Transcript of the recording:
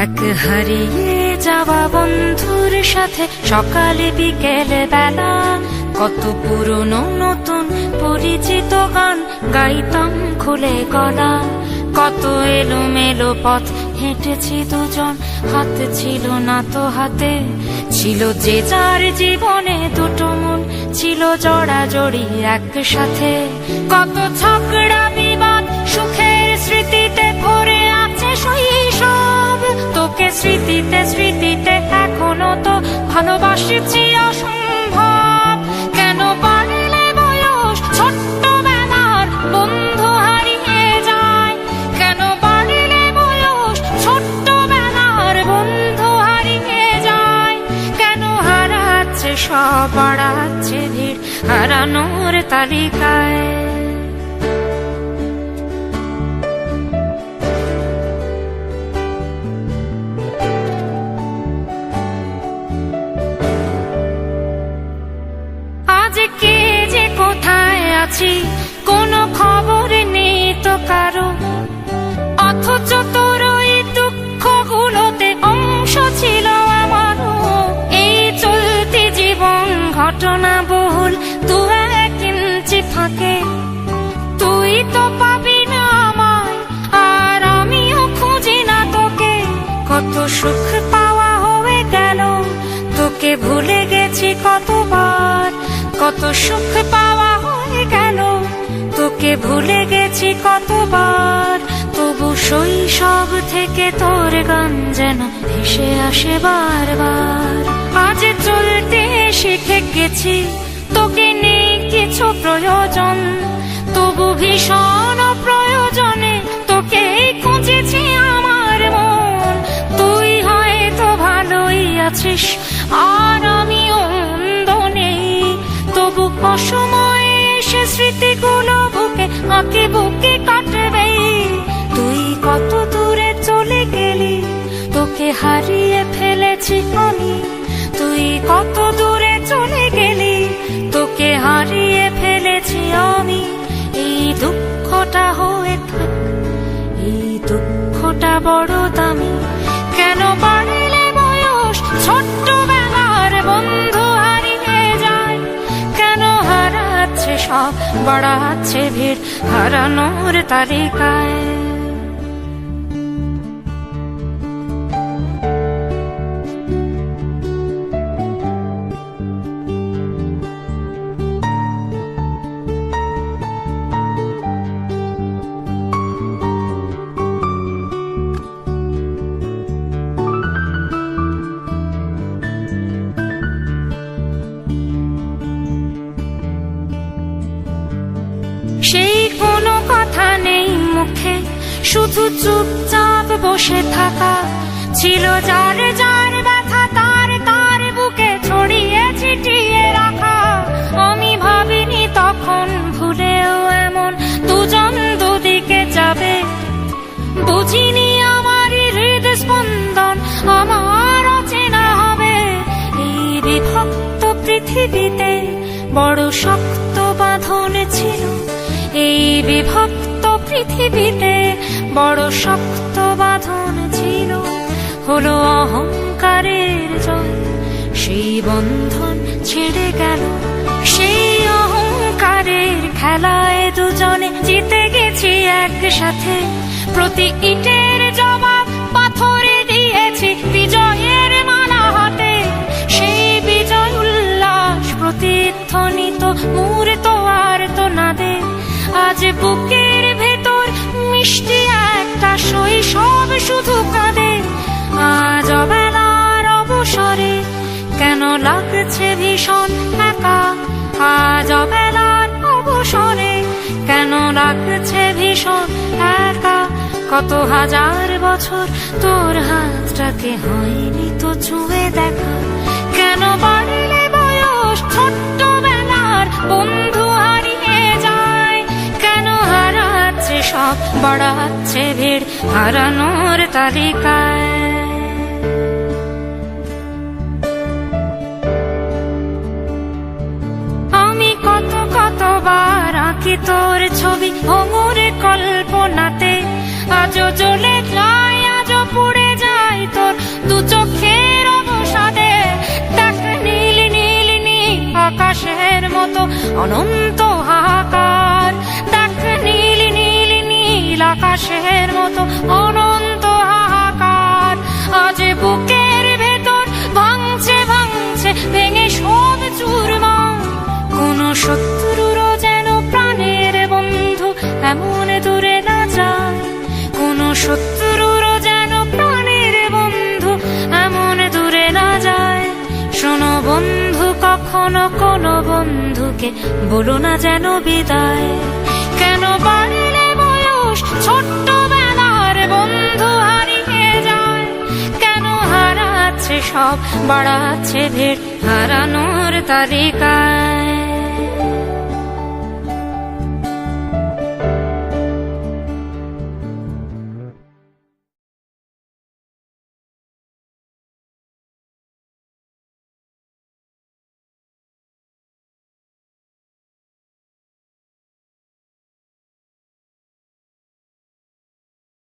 এক হারিয়ে যাওয়া বন্ধুর সাথে সকালে বিকেলে বেলা কত পুরনো নতুন পরিচিত গান গাইতাম খুলে গলা। কত এলোমেলো পথ হেঁটেছি দুজন, হাত ছিল না তো হাতে, ছিল যে যার জীবনে দুটো মন, ছিল জড়াজড়ি একসাথে। কত ঝগড়া বিবাদ সুখের স্মৃতিতে ভরে আছে শৈশব, তোকে স্মৃতিতে স্মৃতিতে এখনো তো ভালোবাসছি অসম্ভব। কেন বাড়লে বয়স ছোট্টবেলার বন্ধু হারিয়ে যায়, কেন বাড়লে বয়স ছোট্টবেলার বন্ধু হারিয়ে যায়, কেন হারাচ্ছে সব বাড়াচ্ছে ভিড় হারানোর তালিকায়। কে যে কোথায় আছি কোনো খবর নেই তো কারো, অথচ তোর ওই দুঃখগুলোতে অংশ ছিল আমারও। এই চলতি জীবন ঘটনা বহুল দু এক ইঞ্চি ফাঁকে, তুই তো পাবি না আমায় আর আমিও খুঁজি না তোকে। কত সুখ পাওয়া হয়ে গেল, তোকে ভুলে গেছি কতবার। কত সুখ পাওয়া হয়ে গেল, তোকে ভুলে গেছি কতবার। তবু শৈশব থেকে তোর গান যেন ভেসে আসে বারবার। আজ চলতে শিখে গেছি, তোকে নেই কিছু প্রয়োজন, তবু ভীষণ প্রয়োজনে তোকে খুঁজেছি আমার মন। তুই হয়তো ভালোই আছিস আর আমিও মন্দ নেই, তবু অসময়ে এসে স্মৃতিগুলো বুকে আঁকে বুকে কাটবে। তুই কত দূরে চলে গেলি, তোকে হারিয়ে ফেলেছি আমি। তুই কত দূরে চলে গেলি, তোকে হারিয়ে ফেলেছি আমি। এই দুঃখটা হয়ে থাক, এই দুঃখটা বড় দামি। কেন বাড়লে বয়স ছোট্টবেলার বন্ধু হারিয়ে যায়, কেন হারাচ্ছে সব বাড়াচ্ছে ভিড় হারানোর তালিকায়। সেই কোনো কথা নেই মুখে, শুধু চুপচাপ বসে থাকা। ছিল যার যার ব্যথা তার তার বুকে ছড়িয়ে ছিটিয়ে রাখা। আমি ভাবিনি তখন ভুলেও এমন দুজন দুদিকে যাবে, বুঝিনি আমারই হৃদস্পন্দন আমার অচেনা হবে। এই বিভক্ত পৃথিবীতে বড় শক্ত বাঁধন ছিল, এই বিভক্ত পৃথিবীতে বড় শক্ত বাঁধন ছিল। হলো অহংকারের জয়, সেই বন্ধন ছেড়ে গেল। সেই অহংকারের খেলায় দুজনে জিতে গেছি একসাথে। প্রতি ইটের জবাব পাথরে দিয়েছি বিজয়ের মালা হাতে। সেই বিজয় উল্লাস প্রতিধ্বনিত মুহূর্ত আর তো না দে। আজ বুকের ভেতর মিষ্টি একটা শৈশব শুধু কাঁদে। আজ অবেলার অবসরে কেন লাগছে ভীষণ একা, আজ অবেলার অবসরে কেন লাগছে ভীষণ একা। কত হাজার বছর তোর হাতটাকে হয়নি তো ছুঁয়ে দেখা। কেন বাড়লে বয়স ছোট্টবেলার বন্ধু হারিয়ে যায়, কেন হারাচ্ছে সব বাড়াচ্ছে ভিড় হারানোর তালিকায়। আমি কতবার আঁকি তোর ছবি ভঙ্গুর কল্পনাতে। আজও জ্বলে যায়, আজও পুড়ে যায় শত্রুরও যেন প্রাণের বন্ধু এমন দূরে না যায়। শোনো বন্ধু, কখনো কোনো বন্ধুকে বলো না যেন বিদায়। কেন বাড়লে বয়স ছোট্টবেলার বন্ধু হারিয়ে যায়? কেন হারাচ্ছে সব, বাড়াচ্ছে ভিড় হারানোর তালিকায়?